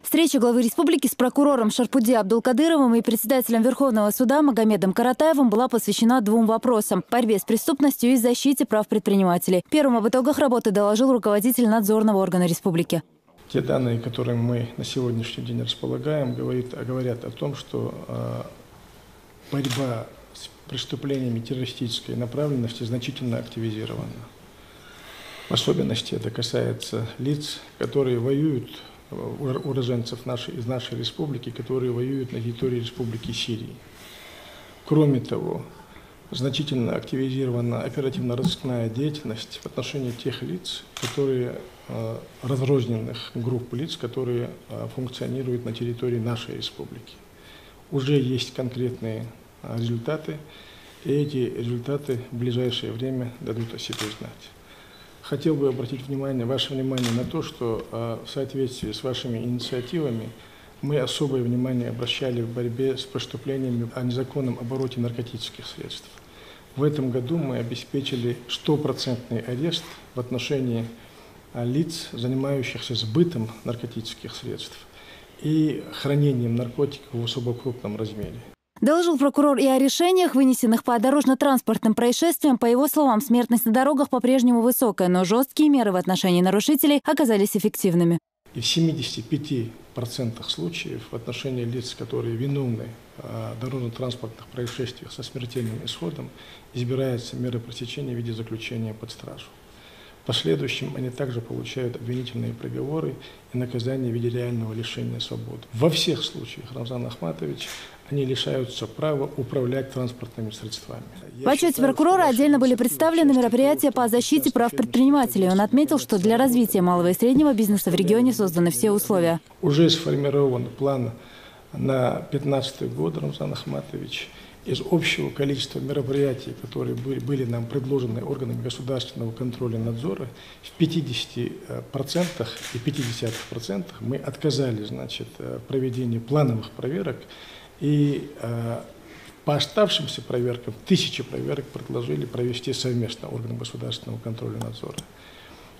Встреча главы республики с прокурором Шарпуди Абдулкадыровым и председателем Верховного суда Магомедом Каратаевым была посвящена двум вопросам – борьбе с преступностью и защите прав предпринимателей. Первым об итогах работы доложил руководитель надзорного органа республики. Те данные, которыми мы на сегодняшний день располагаем, говорят о том, что борьба с преступлениями террористической направленности значительно активизирована. В особенности это касается лиц, которые воюют, уроженцев из нашей республики, которые воюют на территории Республики Сирии. Кроме того, значительно активизирована оперативно-розыскная деятельность в отношении тех лиц, разрозненных групп лиц, которые функционируют на территории нашей республики. Уже есть конкретные результаты, и эти результаты в ближайшее время дадут о себе знать. Хотел бы обратить ваше внимание на то, что в соответствии с вашими инициативами мы особое внимание обращали в борьбе с преступлениями о незаконном обороте наркотических средств. В этом году мы обеспечили 100% арест в отношении лиц, занимающихся сбытом наркотических средств и хранением наркотиков в особо крупном размере. Доложил прокурор и о решениях, вынесенных по дорожно-транспортным происшествиям. По его словам, смертность на дорогах по-прежнему высокая, но жесткие меры в отношении нарушителей оказались эффективными. И в 75% случаев в отношении лиц, которые виновны в дорожно-транспортных происшествиях со смертельным исходом, избирается мера пресечения в виде заключения под стражу. В последующем они также получают обвинительные приговоры и наказание в виде реального лишения свободы. Во всех случаях, Рамзан Ахматович, они лишаются права управлять транспортными средствами. В отчете прокурора отдельно были представлены мероприятия по защите прав предпринимателей. Он отметил, что для развития малого и среднего бизнеса в регионе созданы все условия. Уже сформирован план на 2015 год, Рамзан Ахматович. Из общего количества мероприятий, которые были нам предложены органами государственного контроля и надзора, в 50% и 50% мы отказали, в проведении плановых проверок, и по оставшимся проверкам 1000 проверок предложили провести совместно органам государственного контроля и надзора.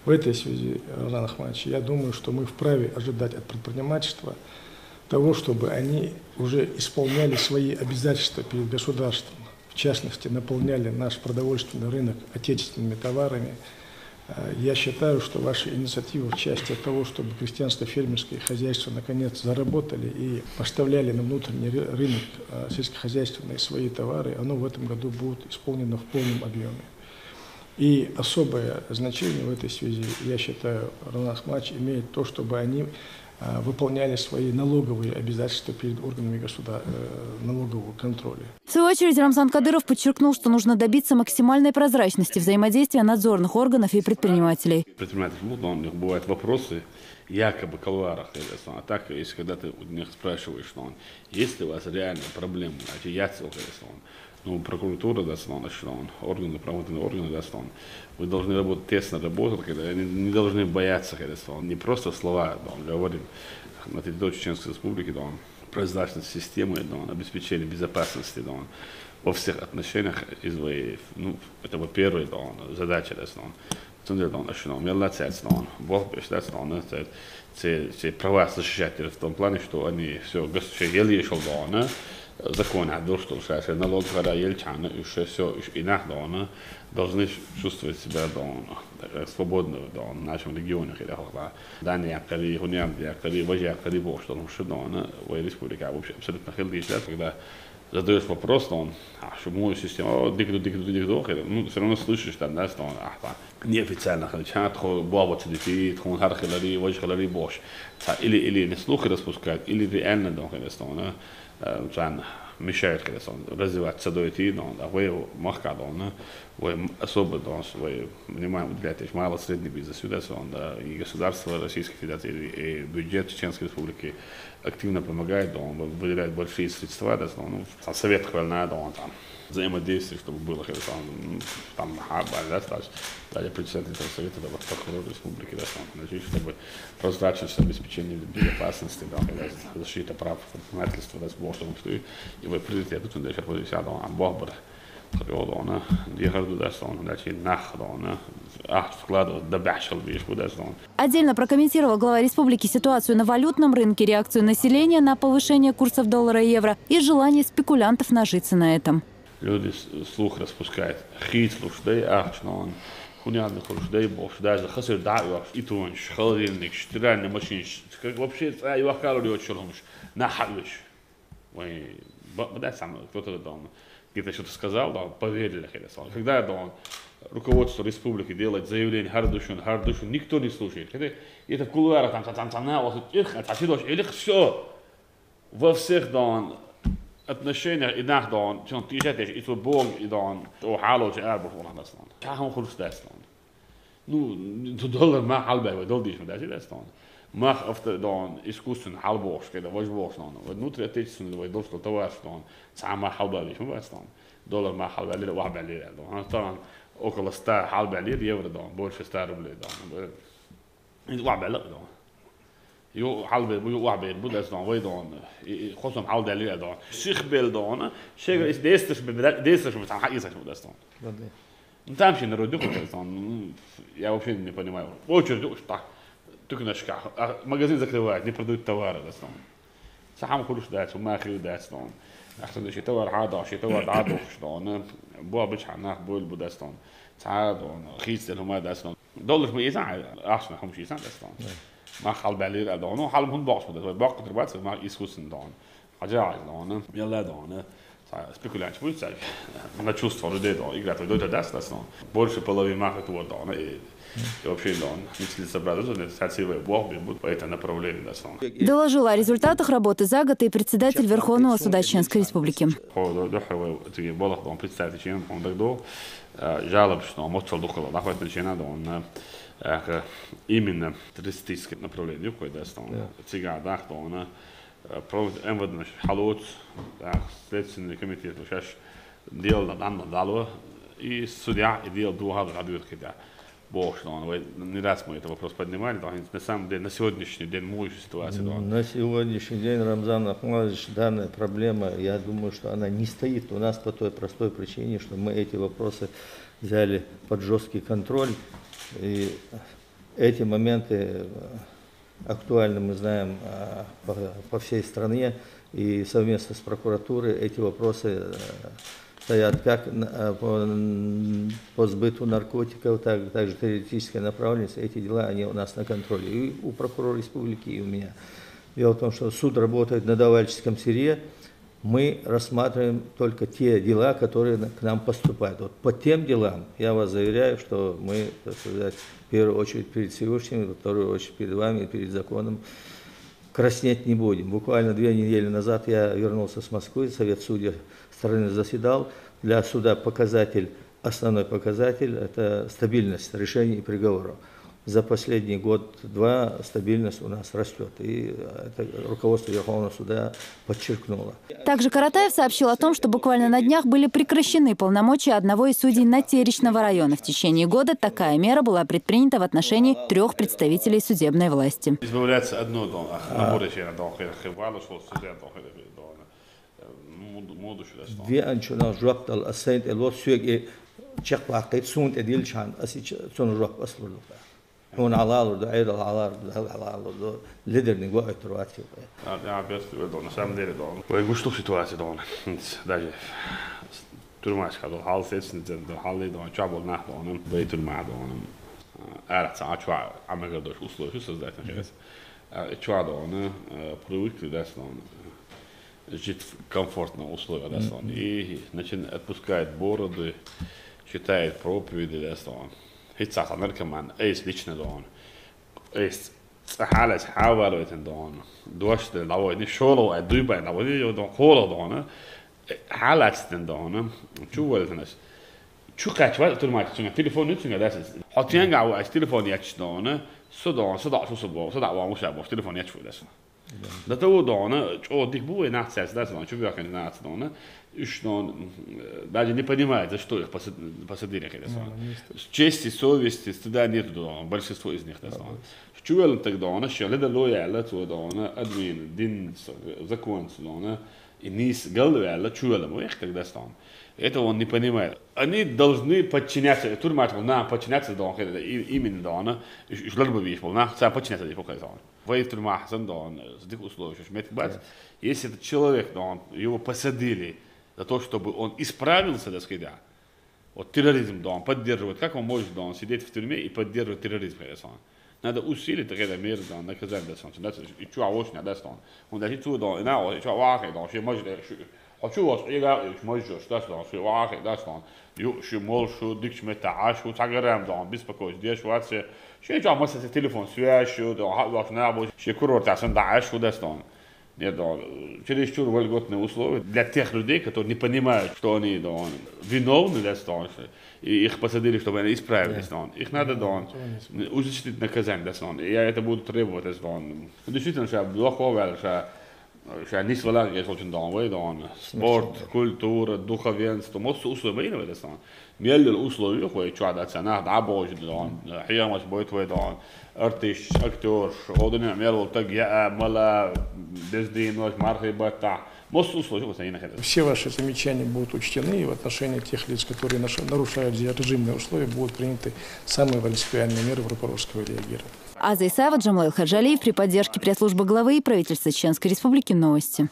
В этой связи, Рамзан Ахматович, я думаю, что мы вправе ожидать от предпринимательства того, чтобы они уже исполняли свои обязательства перед государством, в частности, наполняли наш продовольственный рынок отечественными товарами. Я считаю, что ваши инициативы в части того, чтобы крестьянско-фермерские хозяйства наконец заработали и поставляли на внутренний рынок сельскохозяйственные свои товары, оно в этом году будет исполнено в полном объеме. И особое значение в этой связи, я считаю, Рамзан Ахматович, имеет то, чтобы они выполняли свои налоговые обязательства перед органами налогового контроля. В свою очередь Рамзан Кадыров подчеркнул, что нужно добиться максимальной прозрачности взаимодействия надзорных органов и предпринимателей. Бывают вопросы якобы колуарах, а так, если когда ты у них спрашиваешь, что он, есть ли у вас реальные проблемы, прокуратура, органы, правоохранительные органы, вы должны работать, тесно работать, когда они не должны бояться, не просто слова, говорим на территории Чеченской Республики, прозрачность системы, обеспечение безопасности, во всех отношениях, это первая задача, Бог права защищать в том плане, что они все закон налог должны чувствовать себя свободно в нашем регионе. Абсолютно когда задаешь вопрос, что мою систему, все равно слышишь, что неофициально, или не слухи распускают, или реально, мешает, развивать садовые, особо внимание уделяет мало средний бизнес, и государство Российской Федерации, и бюджет Чеченской Республики активно помогает, выделяет большие средства, совет взаимодействие, чтобы было, даже председатель совета, прокурор республики, чтобы прозрачность, обеспечение безопасности, защита прав предпринимательства, и вы приоритет, Отдельно прокомментировал глава республики ситуацию на валютном рынке, реакцию населения на повышение курсов доллара и евро и желание спекулянтов нажиться на этом. Люди слух распускают. Хит слушай, хуйня слушай, бог, даже хасер даю, и тунш, холодильник, стиральная машина, как вообще, я вахалю очень нахалюсь. Ой, да, сам кто-то дома. Где-то что-то сказал, да, поверили, когда да, руководство республики делает заявление Хардушин, никто не слушает. Это в кулуарах там, все во всех да, отношениях и нах да, что ты считаешь, и твой Бог и да, то халу же арбур у нас да. Чахом хурс да. Ну, доллар ма халбай, долдиш да, да. Мах авто да, искусственно халбош, когда возьмешь да. Внутри отечественного да, доллар товар да. ساعة حلبة ليش مو بس طبعا دولار ما حلبة ليه واحد عليه طبعا أوكل ستار حلبة ليه يورد طبعا بورش ستار بليه طبعا واحد عليه طبعا يو حلبة بيو واحد بيربود أصلا وين طبعا خصهم حلبة ليه طبعا شيخ بيل طبعا شيخ إيش ديستش بتاع حقيقة شو ده طبعا أنت أمشي نردوك طبعا يا вообще не понимаю очень что تكنش магазин закрывает не продают товары طبعا ساعة كلش داس وما أخير داس طبعا أحسن شيء توار عادة شيء توار عادة شلون بوا بيش عناخ بول بداستون ساعات خيس لهم ما داستون دولار ما يزعل أحسن هم شيء يزعل داستون ما خال بعلير أدونه حال هم باقش بداس باقي تربات ما يسوسن دون حاجة دون يلا دون спекулянт будет так на чувство людей да играть в это даст больше половины маха того да и вообще да если собраться то статьевой бог будет по этому направлению да. Доложил о результатах работы за год и председатель Верховного суда Чеченской Республики. Жалоб, что мочал духало, находится начина да он именно туристическое направление, кое да цигар да он проводит МВД халот, следственный комитет сейчас делал на дало и судья и делал два радио когда бог что он не раз мы этот вопрос поднимали, да на самом деле на сегодняшний день мой ситуация да. На сегодняшний день Рамзан Ахмадович данная проблема, я думаю, что она не стоит у нас по той простой причине, что мы эти вопросы взяли под жесткий контроль и эти моменты актуально мы знаем по всей стране, и совместно с прокуратурой эти вопросы стоят как по сбыту наркотиков, также террористическая направленность. Эти дела, они у нас на контроле. И у прокурора республики, и у меня. Дело в том, что суд работает на давальческом сырье. Мы рассматриваем только те дела, которые к нам поступают. Вот по тем делам я вас заверяю, что мы, так сказать, в первую очередь перед Всевышним, во вторую очередь перед вами, перед законом краснеть не будем. Буквально 2 недели назад я вернулся с Москвы, Совет судей страны заседал. Для суда показатель, основной показатель – это стабильность решений и приговоров. За последний год-два стабильность у нас растет, и это руководство Верховного суда подчеркнуло. Также Каратаев сообщил о том, что буквально на днях были прекращены полномочия одного из судей Натеричного района. В течение года такая мера была предпринята в отношении 3 представителей судебной власти. Избавляться одно هون على الأرض عيد على الأرض ليدرني وقت رواتي. Я объясню, на самом деле, да. Я что ситуация, да, даже турмаш, когда хал сетсен, да, халли, да, чабол нах, да, бейтурма, да, арца, ачва, амагадош, условия создать, наконец. Чва, да, привыкли, да, жить комфортно условия, да, и начинает отпускает бороды, читает проповеди, да, هيتصح أمريكا من أيش ليشنا دون أيش حالة حاولوا يتندون دوش دلوا نشولوا أدوبة دلوا يودون خورا دون حالة تندون شو ولا تناس شو كاتشوا تلمع تسمع تليفون نتسمع ده حاطين قاعد على التليفون يكشدون صدع شو صدع وامش أبو التليفون يكشفوا ده ده تو دون شو ديك بوي نحس ده شو بيحكي نحس دون что даже не понимает, за что их посадили. Чести, совести, стыда нет, большинство из них. Чувствовали тогда, что это лояльно, админ, дин, закон, и низ головы, чуялом, их тогда стан. Это он не понимает. Они должны подчиняться, турмат волна подчиняться дон, именно дона, шлорбы виш волна, сам подчиняться здесь показал. В турма Хасан дон, с этих условий, что если этот человек, дон, его посадили за то, чтобы он исправился, так сказать, вот терроризм дон поддерживает, как он может дон сидеть в тюрьме и поддерживать терроризм, надо усилить такие меры дон, наказать, да, и что очень, да, дон, он даже что дон, и что вахи дон, что может хочу вас играть, можешь, да, что вахи, да, что мол, что дикш метаж, что таграм дон, беспокойся, здесь вообще, что может телефон связь, что ваш набор, что курорт, да, что да, что нет, чересчур вольготные условия для тех людей, которые не понимают, что они виновны, да, и их посадили, чтобы они исправились. Их надо ужесточить наказание. И я это буду требовать. Действительно, что блоховал, что не свалят, я очень спорт, культура, духовенство, может условия не ведут. Мелли условия, что я чувствую, что я дабож, хиямаш будет артист, актер, один мерил тагия, мала, бездейность, мархибата. Все ваши замечания будут учтены, и в отношении тех лиц, которые нарушают режимные условия, будут приняты самые принципиальные меры прокурорского реагирования. Аза Исаева, Джамал Хаджалиев при поддержке пресс-службы главы и правительства Чеченской Республики. Новости.